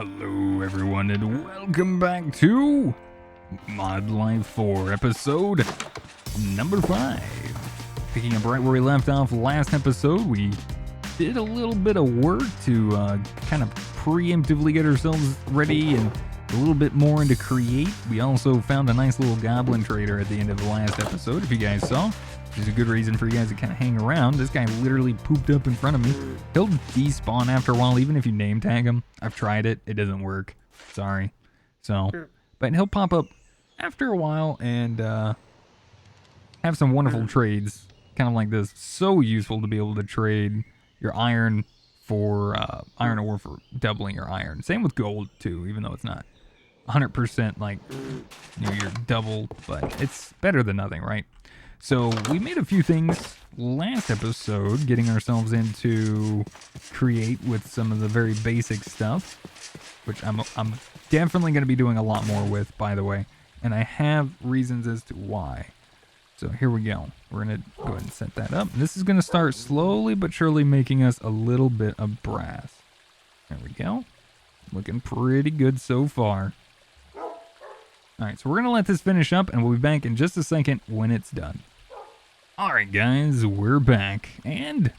Hello everyone and welcome back to ModLife 4 episode number 5. Picking up right where we left off last episode, we did a little bit of work to kind of preemptively get ourselves ready and a little bit more into create. We also found a nice little Goblin Traitor at the end of the last episode, if you guys saw. Which is a good reason for you guys to kind of hang around. This guy literally pooped up in front of me. He'll despawn after a while, even if you name tag him. I've tried it. It doesn't work. Sorry. So, but he'll pop up after a while and have some wonderful trades. Kind of like this. So useful to be able to trade your iron for iron ore for doubling your iron. Same with gold too, even though it's not 100% like your double, but it's better than nothing, right? So we made a few things last episode, getting ourselves into create with some of the very basic stuff, which I'm definitely going to be doing a lot more with, by the way, and I have reasons as to why. So here we go. We're going to go ahead and set that up. And this is going to start slowly but surely making us a little bit of brass. There we go. Looking pretty good so far. Alright, so we're going to let this finish up, and we'll be back in just a second when it's done. Alright guys, we're back, and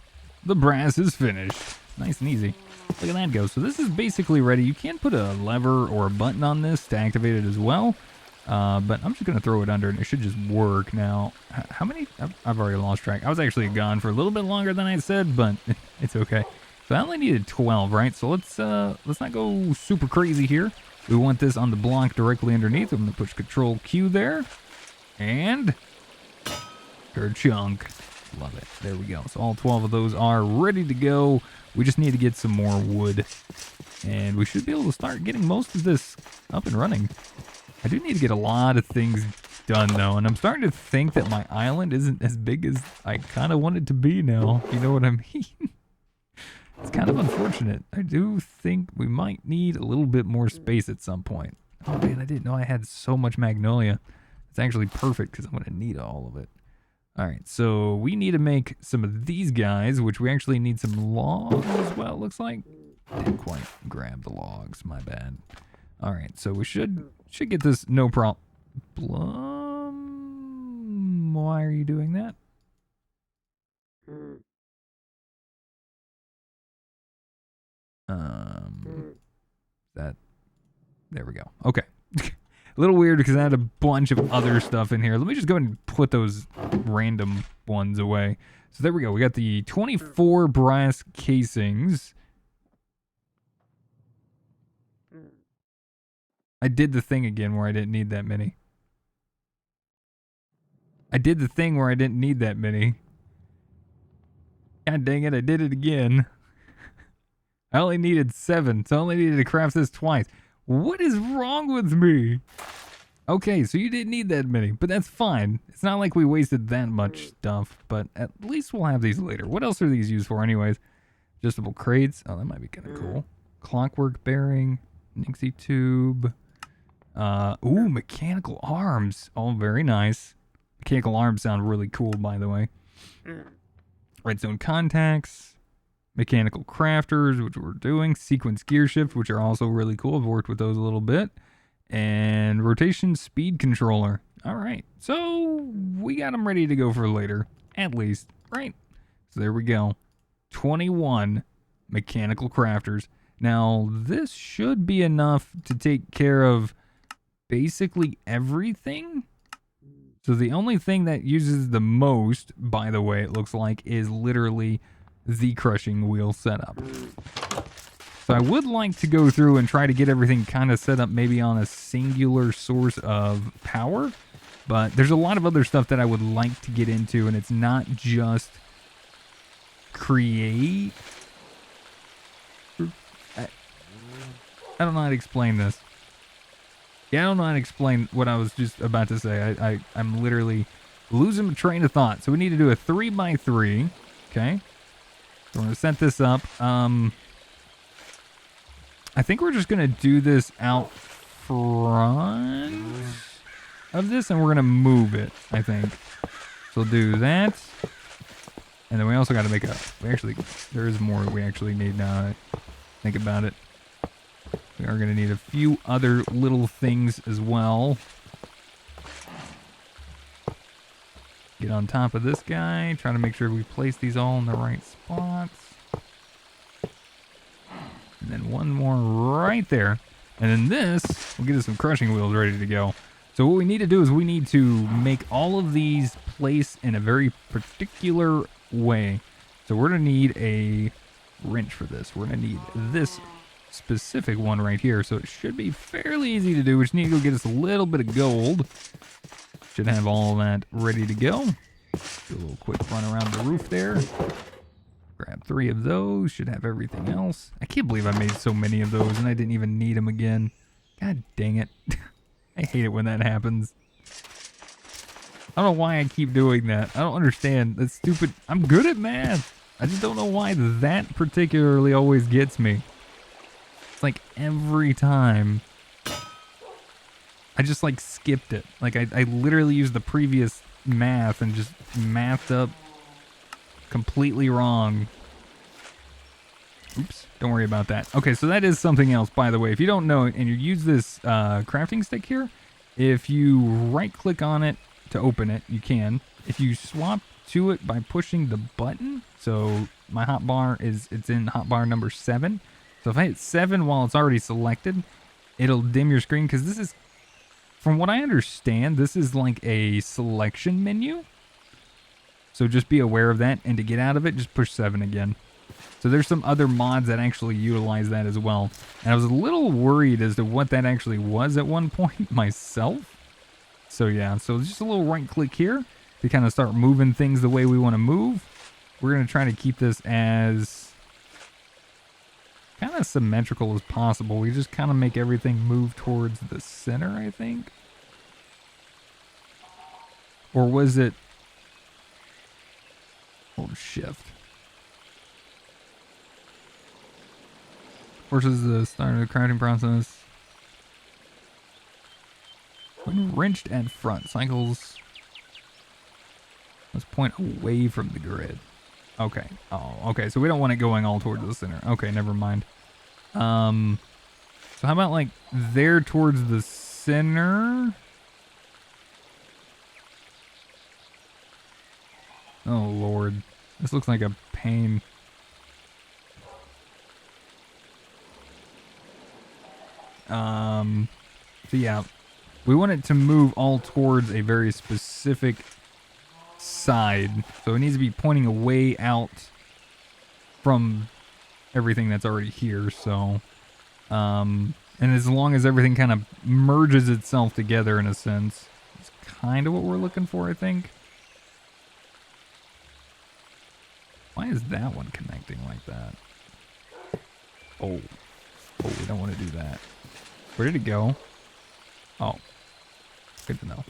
the brass is finished. Nice and easy. Look at that go. So this is basically ready. You can put a lever or a button on this to activate it as well, but I'm just going to throw it under, and it should just work. Now, how many? I've already lost track. I was actually gone for a little bit longer than I said, but it's okay. So I only needed 12, right? So let's not go super crazy here. We want this on the block directly underneath. I'm going to push Control Q there. And chunk. Love it. There we go. So all 12 of those are ready to go. We just need to get some more wood. And we should be able to start getting most of this up and running. I do need to get a lot of things done though. And I'm starting to think that my island isn't as big as I kind of want it to be now. You know what I mean? It's kind of unfortunate. I do think we might need a little bit more space at some point. Oh man, I didn't know I had so much magnolia. It's actually perfect because I'm going to need all of it. Alright, so we need to make some of these guys, which we actually need some logs as well, looks like. Didn't quite grab the logs, my bad. Alright, so we should get this no problem. Why are you doing that? There we go. Okay. A little weird because I had a bunch of other stuff in here. Let me just go ahead and put those random ones away. So there we go. We got the 24 brass casings. I did the thing again where I didn't need that many. God dang it, I did it again. I only needed 7, so I only needed to craft this twice. What is wrong with me? Okay, so you didn't need that many, but that's fine. It's not like we wasted that much stuff, but at least we'll have these later. What else are these used for anyways? Adjustable crates. Oh, that might be kind of cool. Clockwork bearing. Nixie tube. Ooh, mechanical arms. Oh, very nice. Mechanical arms sound really cool, by the way. Redstone contacts. Mechanical crafters, which we're doing. Sequence gear shift, which are also really cool. I've worked with those a little bit. And rotation speed controller. All right. So we got them ready to go for later. At least. Right. So there we go. 21 mechanical crafters. Now, this should be enough to take care of basically everything. So the only thing that uses the most, by the way, it looks like, is literally the crushing wheel setup. So I would like to go through and try to get everything kind of set up maybe on a singular source of power, but there's a lot of other stuff that I would like to get into, and it's not just create. I don't know how to explain this. Yeah, I don't know how to explain what I was just about to say. I'm literally losing my train of thought. So we need to do a 3x3, okay? So we're going to set this up. I think we're just going to do this out front of this, and we're going to move it, I think. So we'll do that. And then we also got to make a... there is more we actually need now that I think about it. We are going to need a few other little things as well. Get on top of this guy. Try to make sure we place these all in the right spots. And then one more right there. And then this will get us some crushing wheels ready to go. So what we need to do is we need to make all of these place in a very particular way. So we're going to need a wrench for this. We're going to need this specific one right here. So it should be fairly easy to do. We just need to go get us a little bit of gold. Should have all that ready to go. Do a little quick run around the roof there. Grab 3 of those. Should have everything else. I can't believe I made so many of those and I didn't even need them again. God dang it. I hate it when that happens. I don't know why I keep doing that. I don't understand. That's stupid. I'm good at math. I just don't know why that particularly always gets me. It's like every time I just like skipped it. Like I literally used the previous math and just mathed up completely wrong. Oops, don't worry about that. Okay, so that is something else, by the way. If you don't know it and you use this crafting stick here, if you right click on it to open it, you can. If you swap to it by pushing the button, so my hotbar it's in hotbar number 7. So if I hit 7 while it's already selected, it'll dim your screen, because this is, from what I understand, this is like a selection menu. So just be aware of that, and to get out of it, just push 7 again. So there's some other mods that actually utilize that as well. And I was a little worried as to what that actually was at one point myself. So yeah, so just a little right click here to kind of start moving things the way we want to move. We're going to try to keep this as kind of symmetrical as possible. We just kind of make everything move towards the center, I think. Or was it... Hold shift. Forces the start of the crafting process. When wrenched at front, cycles must point away from the grid. Okay. Oh, okay. So we don't want it going all towards the center. Okay, never mind. So how about like there towards the center? Oh Lord, this looks like a pain. So yeah, we want it to move all towards a very specific side. So it needs to be pointing away out from everything that's already here. So, and as long as everything kind of merges itself together in a sense, it's kind of what we're looking for, I think. Why is that one connecting like that? Oh, we don't want to do that. Where did it go? Oh, good to know.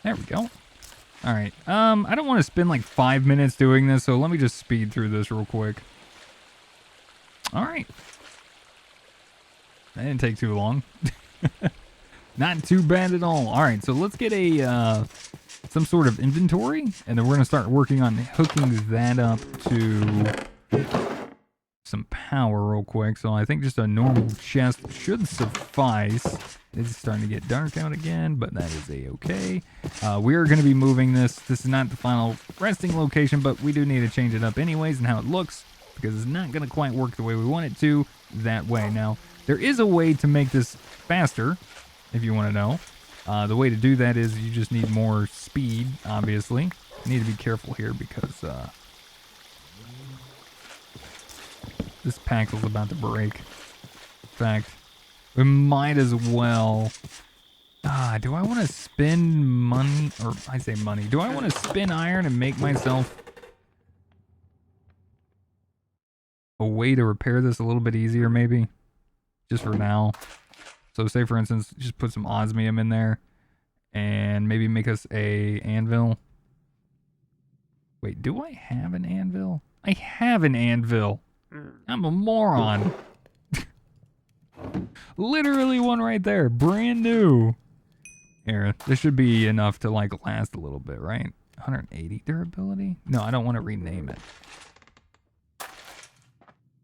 There we go. All right. I don't want to spend like 5 minutes doing this, so let me just speed through this real quick. All right. That didn't take too long. Not too bad at all. All right, so let's get a some sort of inventory, and then we're gonna start working on hooking that up to some power real quick. So I think just a normal chest should suffice. It's starting to get dark out again, but that is a-okay. We are going to be moving this. This is not the final resting location, but we do need to change it up anyways and how it looks, because it's not going to quite work the way we want it to that way. Now, there is a way to make this faster, if you want to know. The way to do that is you just need more speed, obviously. You need to be careful here because this packle's about to break. In fact, we might as well... do I want to spend money? Or I say money. Do I want to spin iron and make myself a way to repair this a little bit easier, maybe? Just for now. So say, for instance, just put some osmium in there. And maybe make us a anvil. Wait, do I have an anvil? I have an anvil. I'm a moron. Literally one right there. Brand new. Here, this should be enough to like last a little bit, right? 180 durability? No, I don't want to rename it.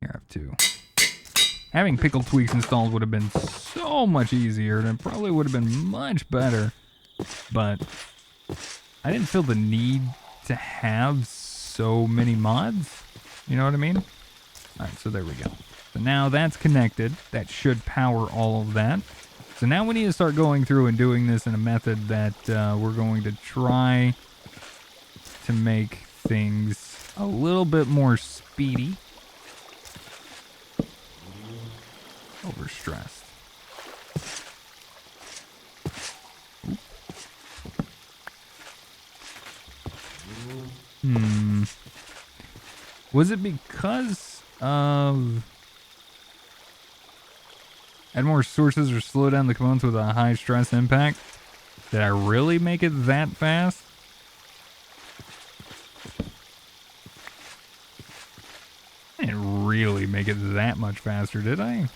Here, I have 2. Having pickle tweaks installed would have been so much easier, and it probably would have been much better. But I didn't feel the need to have so many mods. You know what I mean? Alright, so there we go. So now that's connected. That should power all of that. So now we need to start going through and doing this in a method that we're going to try to make things a little bit more speedy. Overstressed. Was it because of add more sources or slow down the components with a high stress impact? Did I really make it that fast? I didn't really make it that much faster, did I?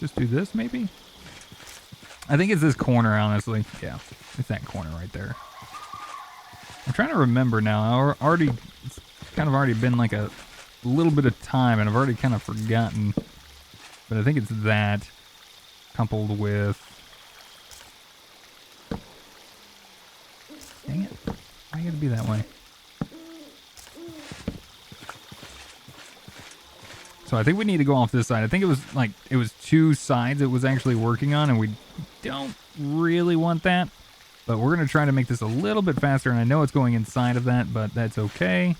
Just do this, maybe? I think it's this corner, honestly. Yeah, it's that corner right there. I'm trying to remember now. It's kind of already been like a little bit of time, and I've already kind of forgotten. But I think it's that, coupled with... Dang it. Why gotta be that way? So I think we need to go off this side. I think it was two sides it was actually working on, and we don't really want that. But we're going to try to make this a little bit faster, and I know it's going inside of that, but that's okay.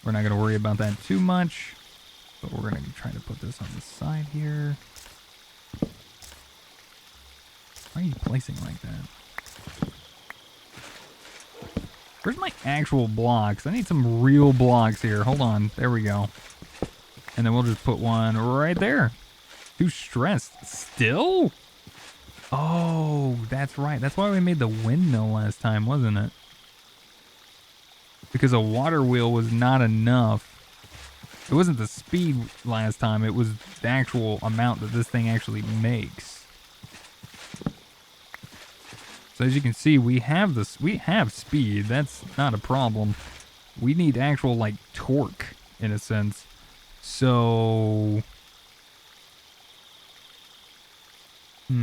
We're not going to worry about that too much. But we're going to try to put this on the side here. Why are you placing like that? Where's my actual blocks? I need some real blocks here. Hold on. There we go. And then we'll just put one right there. Too stressed. Still? Oh, that's right. That's why we made the windmill last time, wasn't it? Because a water wheel was not enough. It wasn't the speed last time. It was the actual amount that this thing actually makes. So as you can see, we have this. We have speed. That's not a problem. We need actual, like, torque, in a sense. So... I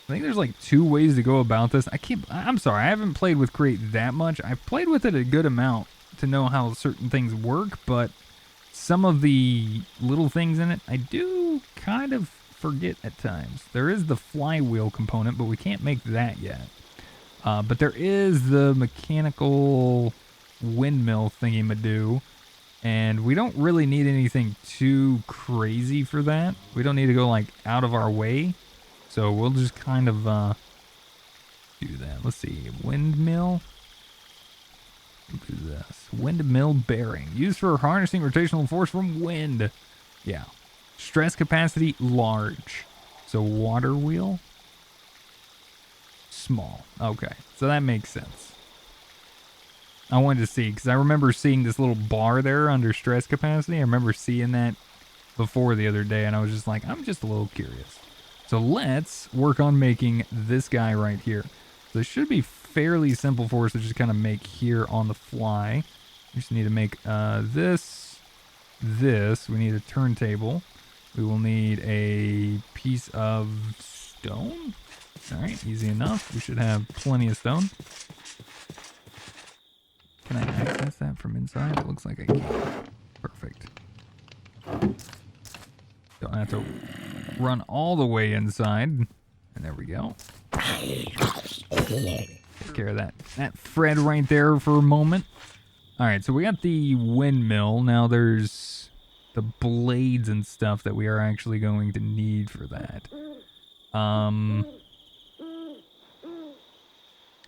think there's like two ways to go about this. I'm sorry, I haven't played with Create that much. I've played with it a good amount to know how certain things work, but some of the little things in it, I do kind of forget at times. There is the flywheel component, but we can't make that yet. But there is the mechanical windmill thingy-ma-do, and we don't really need anything too crazy for that. We don't need to go like out of our way. So we'll just kind of do that. Let's see. Windmill. We'll do this. Windmill bearing. Used for harnessing rotational force from wind. Yeah. Stress capacity, large. So water wheel. Small. Okay. So that makes sense. I wanted to see, because I remember seeing this little bar there under stress capacity. I remember seeing that before the other day, and I was just like, I'm just a little curious. So let's work on making this guy right here. So this should be fairly simple for us to just kind of make here on the fly. We just need to make this. We need a turntable. We will need a piece of stone. All right, easy enough. We should have plenty of stone. Can I access that from inside? It looks like I can. Perfect. Don't have to run all the way inside. And there we go. Take care of that thread right there for a moment. Alright, so we got the windmill. Now there's the blades and stuff that we are actually going to need for that. I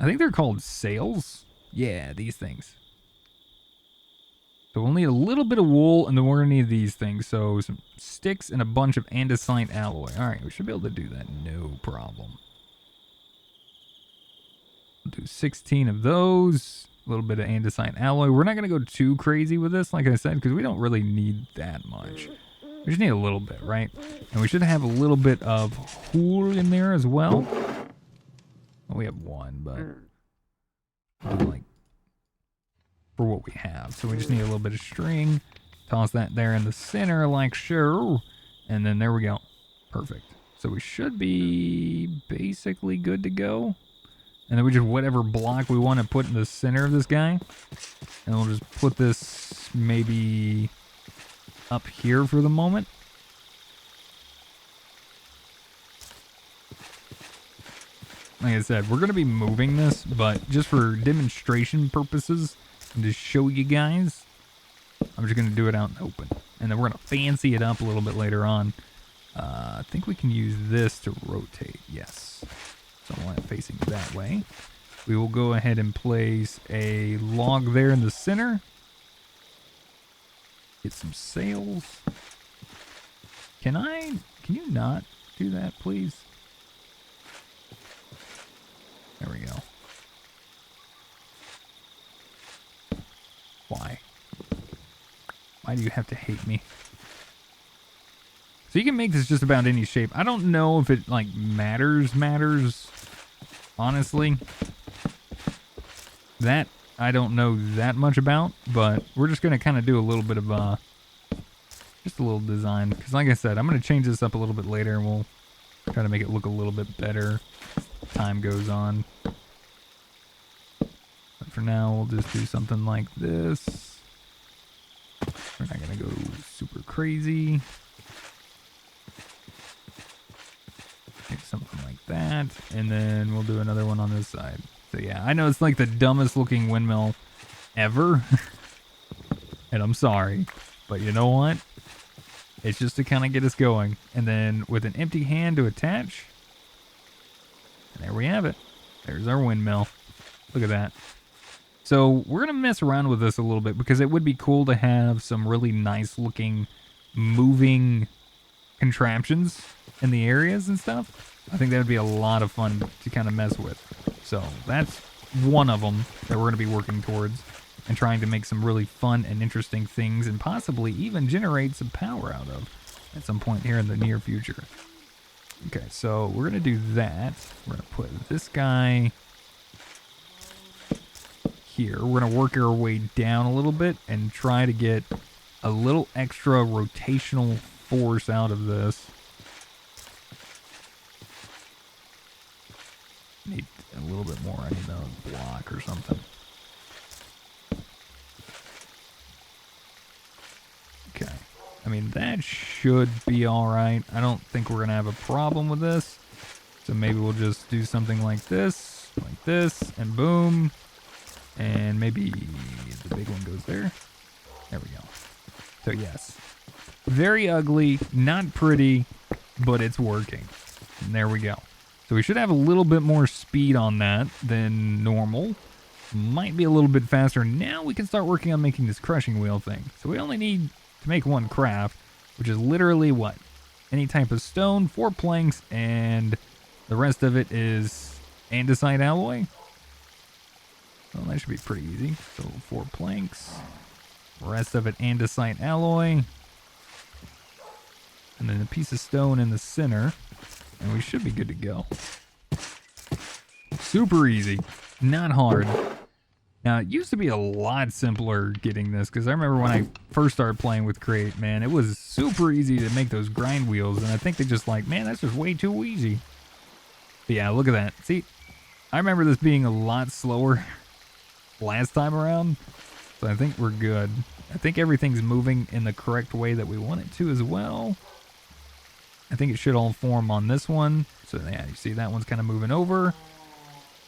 think they're called sails. Yeah, these things. So we'll need a little bit of wool, and then we're going to need these things. So some sticks and a bunch of andesite alloy. Alright, we should be able to do that. No problem. We'll do 16 of those. A little bit of andesite alloy. We're not going to go too crazy with this, like I said, because we don't really need that much. We just need a little bit, right? And we should have a little bit of wool in there as well. Well, we have one, but we'll do like for what we have. So we just need a little bit of string Toss that there in the center like so. And then there we go. Perfect. So we should be basically good to go. And then we just whatever block we want to put in the center of this guy. And we'll just put this maybe up here for the moment. Like I said, we're going to be moving this, but just for demonstration purposes and to show you guys, I'm just going to do it out in the open. And then we're going to fancy it up a little bit later on. I think we can use this to rotate. Yes. So I want it facing that way. We will go ahead and place a log there in the center. Get some sails. Can you not do that, please? There we go. Why? Why do you have to hate me? So you can make this just about any shape. I don't know if it, like, matters, honestly. That I don't know that much about, but we're just going to kind of do a little bit of, just a little design. Because like I said, I'm going to change this up a little bit later, and we'll try to make it look a little bit better as time goes on. But for now, we'll just do something like this. We're not going to go super crazy. Make something like that, and then we'll do another one on this side. So yeah, I know it's like the dumbest looking windmill ever, and I'm sorry, but you know what? It's just to kind of get us going, and then with an empty hand to attach, and there we have it. There's our windmill. Look at that. So we're gonna mess around with this a little bit because it would be cool to have some really nice looking moving contraptions in the areas and stuff. I think that would be a lot of fun to kind of mess with. So that's one of them that we're going to be working towards and trying to make some really fun and interesting things and possibly even generate some power out of at some point here in the near future. Okay, so we're going to do that. We're going to put this guy here. We're going to work our way down a little bit and try to get a little extra rotational force out of this. Need a little bit more. I need a block or something. Okay. I mean, that should be alright. I don't think we're going to have a problem with this. So maybe we'll just do something like this, and boom. And maybe the big one goes there. There we go. So yes. Very ugly, not pretty, but it's working. And there we go. So we should have a little bit more speed on that than normal. Might be a little bit faster. Now we can start working on making this crushing wheel thing. So we only need to make one craft, which is literally what? Any type of stone, 4 planks, and the rest of it is andesite alloy. Well, that should be pretty easy. So 4 planks. The rest of it andesite alloy. And then a piece of stone in the center. And we should be good to go. Super easy. Not hard. Now, it used to be a lot simpler getting this, because I remember when I first started playing with Create, man, it was super easy to make those grind wheels, and I think they just like, man, that's just way too easy. But yeah, look at that. See, I remember this being a lot slower last time around, so I think we're good. I think everything's moving in the correct way that we want it to as well. I think it should all form on this one. So yeah, you see that one's kind of moving over.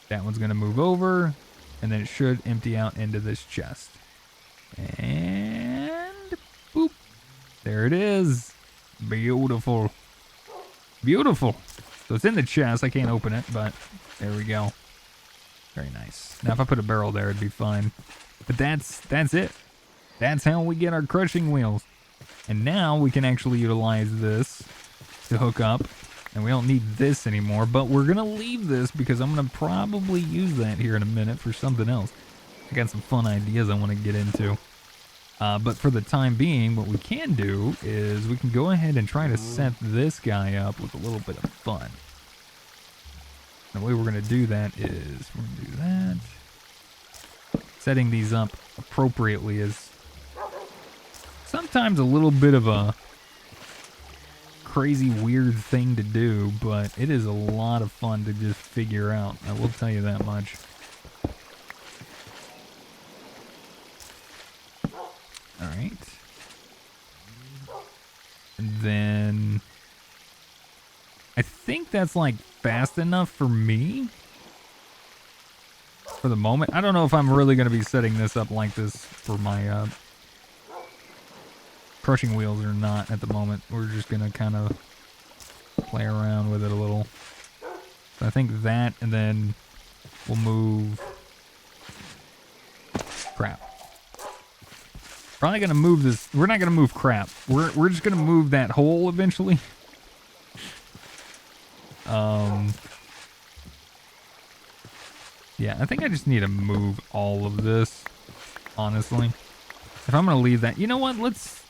That one's going to move over. And then it should empty out into this chest. And boop. There it is. Beautiful. Beautiful. So it's in the chest. I can't open it, but there we go. Very nice. Now if I put a barrel there, it'd be fine. But that's it. That's how we get our crushing wheels. And now we can actually utilize this to hook up, and we don't need this anymore, but we're gonna leave this because I'm gonna probably use that here in a minute for something else. I got some fun ideas I want to get into, but for the time being, what we can do is we can go ahead and try to set this guy up with a little bit of fun. The way we're gonna do that is we're gonna do that. Setting these up appropriately is sometimes a little bit of a crazy weird thing to do, but it is a lot of fun to just figure out. I will tell you that much. All right. And then I think that's like fast enough for me for the moment. I don't know if I'm really going to be setting this up like this for my crushing wheels or not at the moment. We're just going to kind of play around with it a little. So I think that, and then we'll move. Crap. Probably going to move this. We're not going to move crap. We're just going to move that hole eventually. Yeah, I think I just need to move all of this, honestly. If I'm going to leave that, you know what? Let's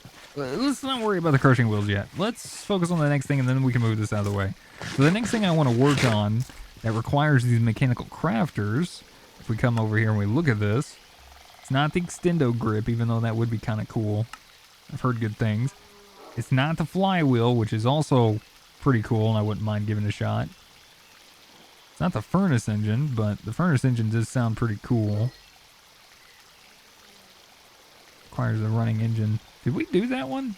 not worry about the crushing wheels yet. Let's focus on the next thing, and then we can move this out of the way. So the next thing I want to work on that requires these mechanical crafters, if we come over here and we look at this, it's not the extendo grip, even though that would be kind of cool. I've heard good things. It's not the flywheel, which is also pretty cool, and I wouldn't mind giving it a shot. It's not the furnace engine, but the furnace engine does sound pretty cool. Requires a running engine. Did we do that one?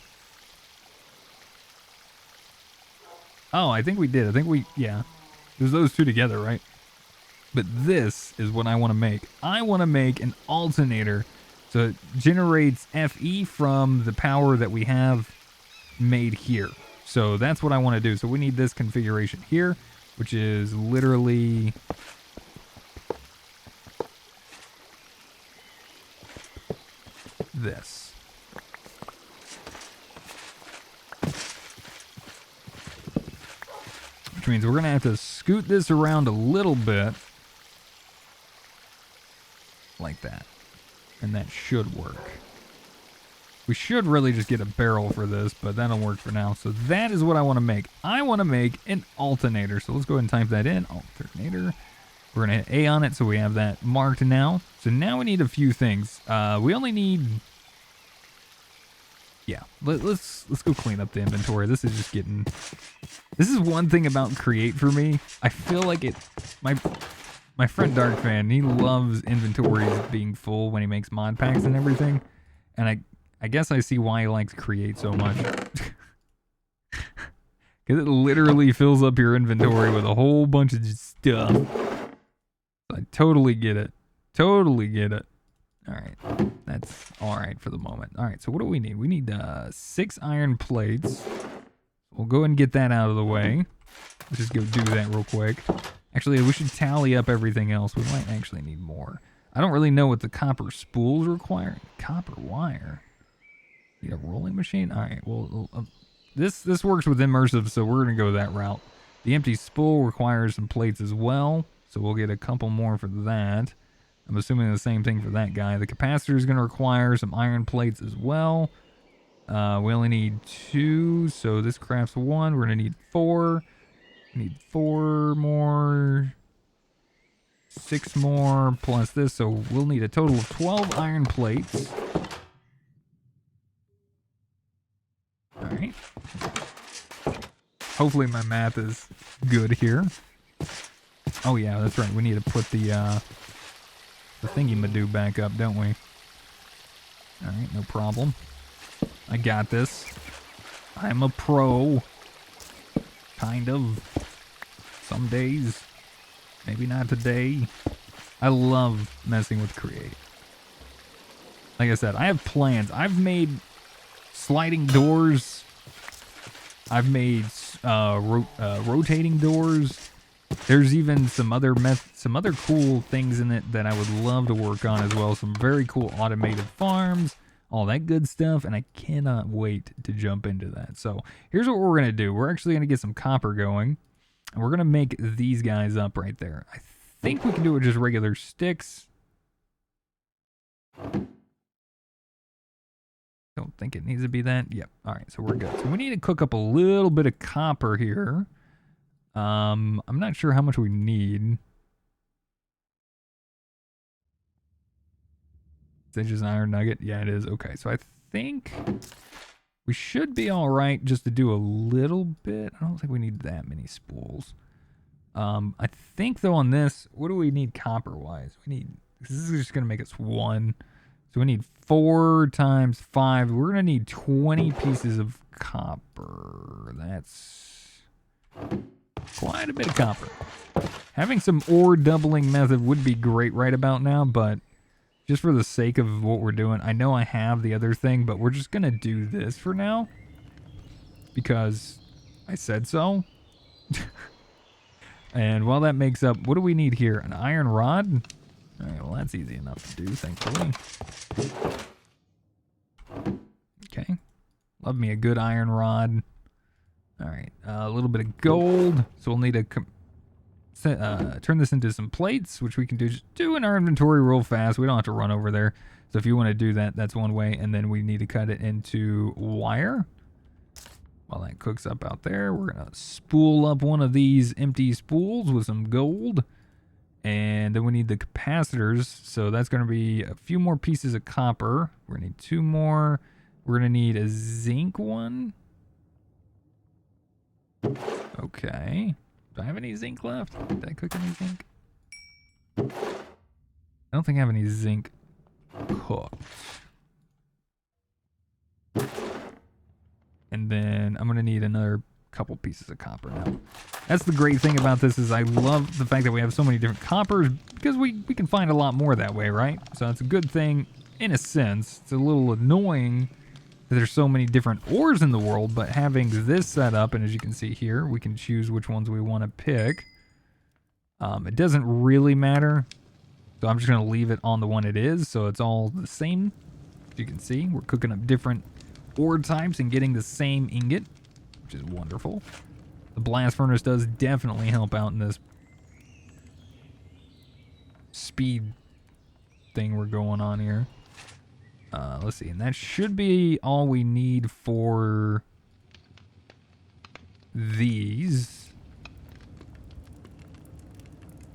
Oh, I think we did. I think we, yeah. It was those two together, right? But this is what I want to make. I want to make an alternator. So it generates FE from the power that we have made here. So that's what I want to do. So we need this configuration here, which is literally this. Which means we're going to have to scoot this around a little bit. Like that. And that should work. We should really just get a barrel for this, but that'll work for now. So that is what I want to make. I want to make an alternator. So let's go ahead and type that in. Alternator. We're going to hit A on it so we have that marked now. So now we need a few things. We only need... Yeah, let's go clean up the inventory. This is just getting... This is one thing about Create for me. I feel like it... My friend Darkfan, he loves inventories being full when he makes mod packs and everything. And I guess I see why he likes Create so much. Because it literally fills up your inventory with a whole bunch of stuff. I totally get it. Totally get it. Alright. That's alright for the moment. Alright, so what do we need? We need 6 iron plates. We'll go ahead and get that out of the way. Let's just go do that real quick. Actually, we should tally up everything else. We might actually need more. I don't really know what the copper spools require. Copper wire. Need a rolling machine? Alright, well, this works with immersive, so we're going to go that route. The empty spool requires some plates as well, so we'll get a couple more for that. I'm assuming the same thing for that guy. The capacitor is going to require some iron plates as well. We only need 2, so this crafts 1. We're going to need 4. We need 4 more. 6 more plus this, so we'll need a total of 12 iron plates. Alright. Hopefully my math is good here. Oh yeah, that's right. We need to put the thingy-madoo back up, don't we? Alright, no problem. I got this. I'm a pro. Kind of. Some days. Maybe not today. I love messing with Create. Like I said, I have plans. I've made sliding doors. I've made rotating doors. There's even some other cool things in it that I would love to work on as well. Some very cool automated farms, all that good stuff, and I cannot wait to jump into that. So here's what we're gonna do. We're actually gonna get some copper going, and we're gonna make these guys up right there. I think we can do it with just regular sticks. Don't think it needs to be that. Yep. All right, so we're good. So we need to cook up a little bit of copper here. I'm not sure how much we need. Is that just an iron nugget? Yeah, it is. Okay, so I think we should be all right just to do a little bit. I don't think we need that many spools. I think though on this, what do we need copper-wise? This is just gonna make us 1. So we need 4 times 5. We're gonna need 20 pieces of copper. That's quite a bit of copper. Having some ore doubling method would be great right about now, but just for the sake of what we're doing, I know I have the other thing, but we're just gonna do this for now because I said so. And while that makes up, what do we need here? An iron rod? All right, well, that's easy enough to do, thankfully. Okay. Love me a good iron rod. All right, a little bit of gold. So we'll need to turn this into some plates, which we can just do in our inventory real fast. We don't have to run over there. So if you want to do that, that's one way. And then we need to cut it into wire. While that cooks up out there, we're going to spool up one of these empty spools with some gold. And then we need the capacitors. So that's going to be a few more pieces of copper. We're going to need 2 more. We're going to need a zinc one. Okay. Do I have any zinc left? Did I cook any zinc? I don't think I have any zinc cooked. And then I'm going to need another couple pieces of copper now. That's the great thing about this is I love the fact that we have so many different coppers because we can find a lot more that way, right? So it's a good thing in a sense. It's a little annoying that there's so many different ores in the world, but having this set up, and as you can see here, we can choose which ones we want to pick. It doesn't really matter. So I'm just going to leave it on the one it is. So it's all the same. As you can see, we're cooking up different ore types and getting the same ingot, which is wonderful. The blast furnace does definitely help out in this speed thing we're going on here. Let's see, and that should be all we need for these.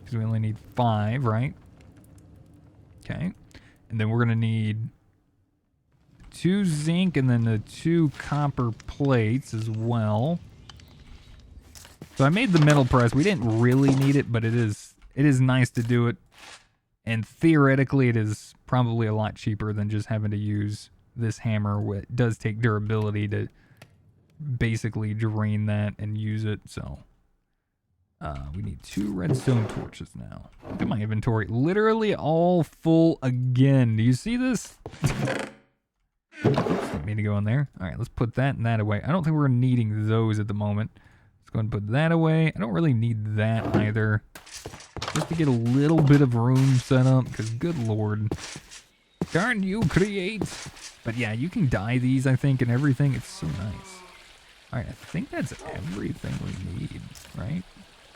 Because we only need 5, right? Okay. And then we're going to need 2 zinc and then the 2 copper plates as well. So I made the metal press. We didn't really need it, but it is nice to do it. And theoretically, it is probably a lot cheaper than just having to use this hammer, which does take durability to basically drain that and use it. So we need 2 redstone torches now. Look at my inventory. Literally all full again. Do you see this? Didn't mean to go in there. All right, let's put that and that away. I don't think we're needing those at the moment. Let's go ahead and put that away. I don't really need that either. Just to get a little bit of room set up, because good lord. Darn you, create. But yeah, you can dye these, I think, and everything. It's so nice. All right, I think that's everything we need, right?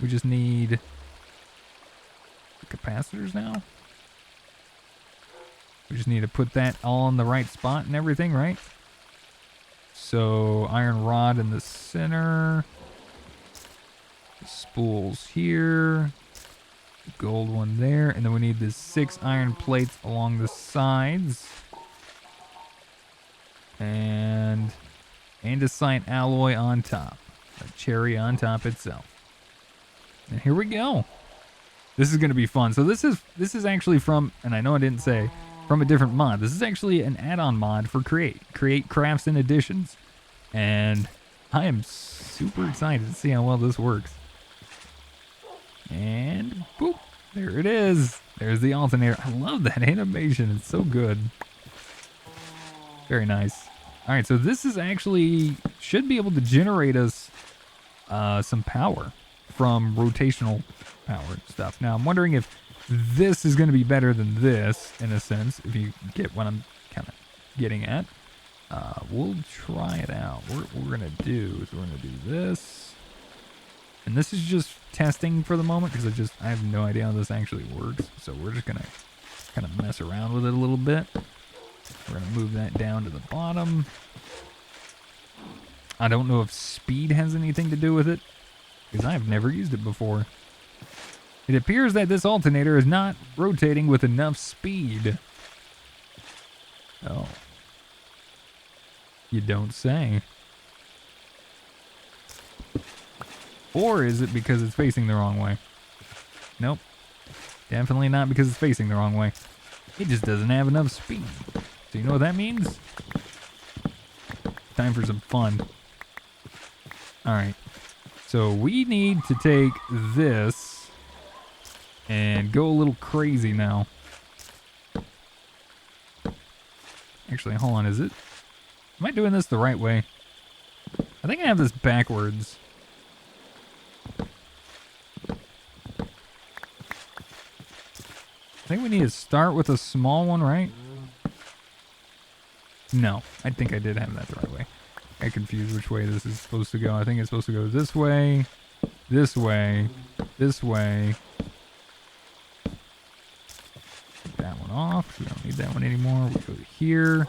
We just need the capacitors now. We just need to put that all in the right spot and everything, right? So iron rod in the center. The spools here. The gold one there. And then we need the 6 iron plates along the sides. And andesite alloy on top. A cherry on top itself. And here we go. This is going to be fun. So this is actually from, and I know I didn't say, from a different mod. This is actually an add-on mod for Create Crafts and Additions. And I am super excited to see how well this works. And boop, there it is. There's the alternator. I love that animation. It's so good. Very nice. All right, so this is actually, should be able to generate us some power from rotational power stuff. Now, I'm wondering if this is going to be better than this, in a sense, if you get what I'm kind of getting at. We'll try it out. What we're going to do is we're going to do this. And this is just testing for the moment, because I have no idea how this actually works. So we're just going to kind of mess around with it a little bit. We're going to move that down to the bottom. I don't know if speed has anything to do with it, because I've never used it before. It appears that this alternator is not rotating with enough speed. Oh. You don't say. Or is it because it's facing the wrong way? Nope. Definitely not because it's facing the wrong way. It just doesn't have enough speed. So you know what that means? Time for some fun. Alright. So we need to take this and go a little crazy now. Actually, hold on. Am I doing this the right way? I think I have this backwards. I think we need to start with a small one, right? No, I think I did have that the right way. I confused which way this is supposed to go. I think it's supposed to go this way, this way, this way. Take that one off. We don't need that one anymore. We go to here.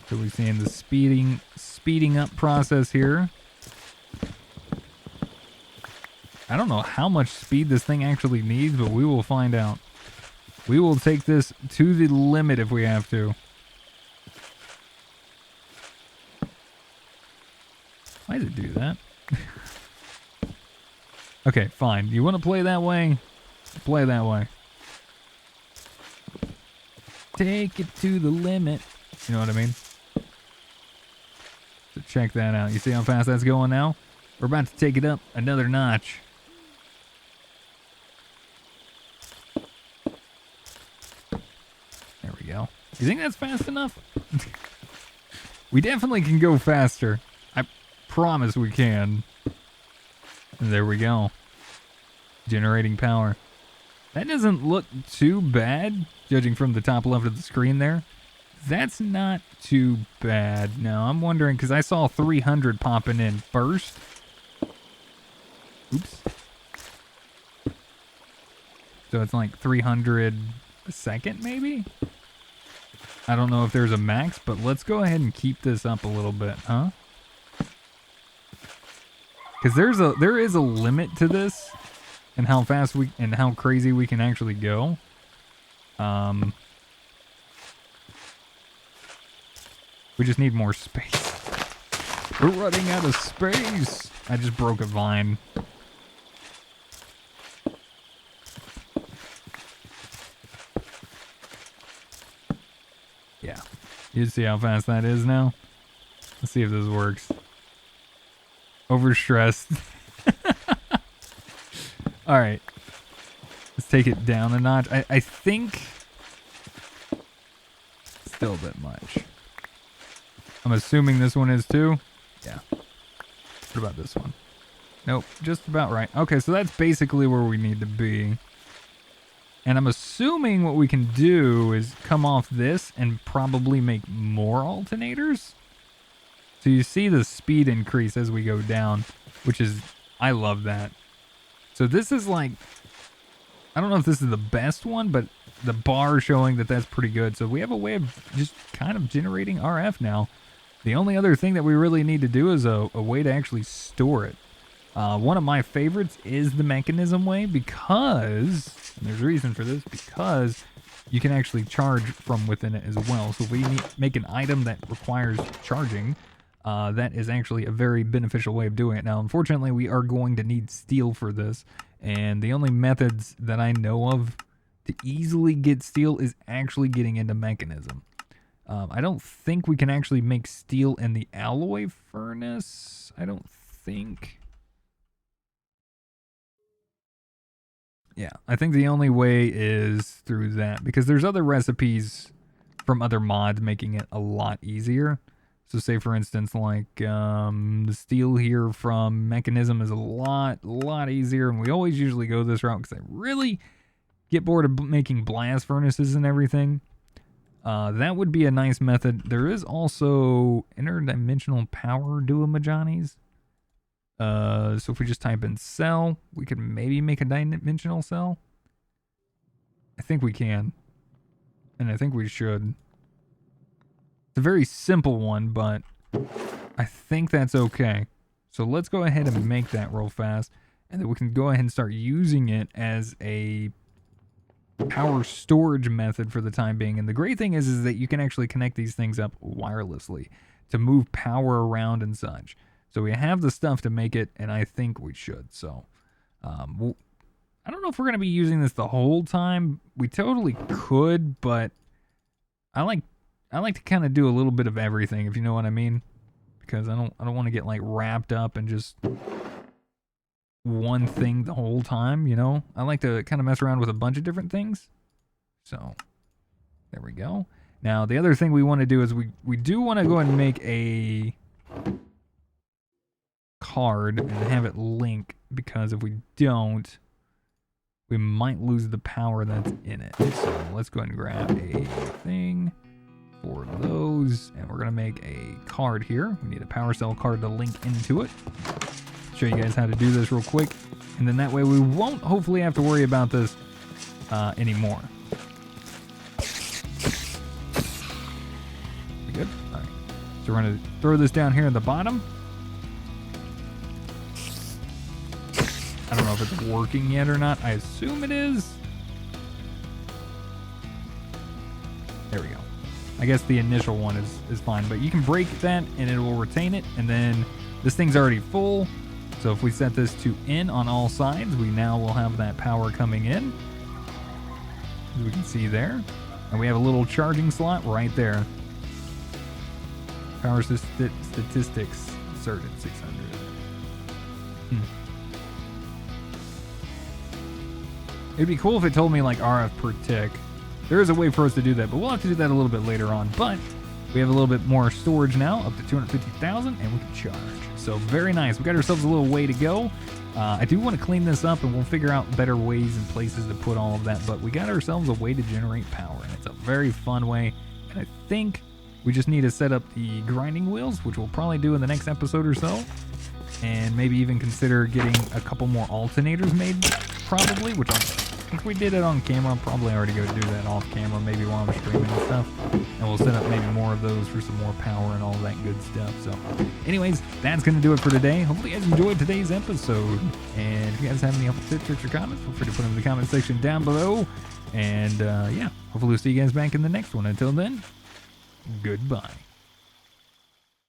So we're seeing the speeding up process here. I don't know how much speed this thing actually needs, but we will find out. We will take this to the limit if we have to. Why does it do that? Okay, fine. You want to play that way? Play that way. Take it to the limit. You know what I mean? So check that out. You see how fast that's going now? We're about to take it up another notch. There we go. You think that's fast enough? We definitely can go faster. I promise we can. There we go. Generating power. That doesn't look too bad, judging from the top left of the screen there. That's not too bad. Now, I'm wondering, because I saw 300 popping in first. Oops. So it's like 300 a second, maybe? I don't know if there's a max, but let's go ahead and keep this up a little bit, huh? Because there is a limit to this, and how fast and how crazy we can actually go. We just need more space. We're running out of space. I just broke a vine. Yeah. You see how fast that is now? Let's see if this works. Overstressed. Alright. Let's take it down a notch. I think... Still a bit much. I'm assuming this one is too. Yeah. What about this one? Nope. Just about right. Okay, so that's basically where we need to be. And I'm assuming what we can do is come off this and probably make more alternators. So you see the speed increase as we go down, which is, I love that. So this is like, I don't know if this is the best one, but the bar showing that that's pretty good. So we have a way of just kind of generating RF now. The only other thing that we really need to do is a way to actually store it. One of my favorites is the mechanism way because, and there's a reason for this, because you can actually charge from within it as well. So if we make an item that requires charging, that is actually a very beneficial way of doing it. Now, unfortunately, we are going to need steel for this, and the only methods that I know of to easily get steel is actually getting into mechanism. I don't think we can actually make steel in the alloy furnace. I don't think. Yeah, I think the only way is through that, because there's other recipes from other mods making it a lot easier. So say, for instance, like the steel here from mechanism is a lot easier, and we always usually go this route because I really get bored of making blast furnaces and everything. That would be a nice method. There is also Interdimensional Power Duomajanis. So if we just type in cell, we could maybe make a dimensional cell. I think we can. And I think we should. It's a very simple one, but I think that's okay. So let's go ahead and make that real fast. And then we can go ahead and start using it as a power storage method for the time being. And the great thing is that you can actually connect these things up wirelessly to move power around and such. So we have the stuff to make it, and I think we should. So I don't know if we're going to be using this the whole time. We totally could, but I like to kind of do a little bit of everything, if you know what I mean. Because I don't want to get like wrapped up in just one thing the whole time, you know? I like to kind of mess around with a bunch of different things. So there we go. Now the other thing we want to do is we do want to go ahead and make a card and have it link, because if we don't, we might lose the power that's in it. So let's go ahead and grab a thing for those, and we're gonna make a card here. We need a power cell card to link into it. Show you guys how to do this real quick, and then that way we won't hopefully have to worry about this anymore. We good? All right. So we're gonna throw this down here at the bottom. I don't know if it's working yet or not. I assume it is. There we go. I guess the initial one is fine, but you can break that and it will retain it. And then this thing's already full. So if we set this to in on all sides, we now will have that power coming in, as we can see there. And we have a little charging slot right there. Power statistics inserted 600. It'd be cool if it told me like RF per tick. There is a way for us to do that, but we'll have to do that a little bit later on. But we have a little bit more storage now, up to 250,000, and we can charge. So very nice. We got ourselves a little way to go. I do want to clean this up, and we'll figure out better ways and places to put all of that. But we got ourselves a way to generate power, and it's a very fun way. And I think we just need to set up the grinding wheels, which we'll probably do in the next episode or so. And maybe even consider getting a couple more alternators made, probably, which if we did it on camera, I'll probably already go do that off camera, maybe while I'm streaming and stuff. And we'll set up maybe more of those for some more power and all that good stuff. So anyways, that's going to do it for today. Hopefully you guys enjoyed today's episode. And if you guys have any helpful tips, tricks, or comments, feel free to put them in the comment section down below. And yeah, hopefully we'll see you guys back in the next one. Until then, goodbye.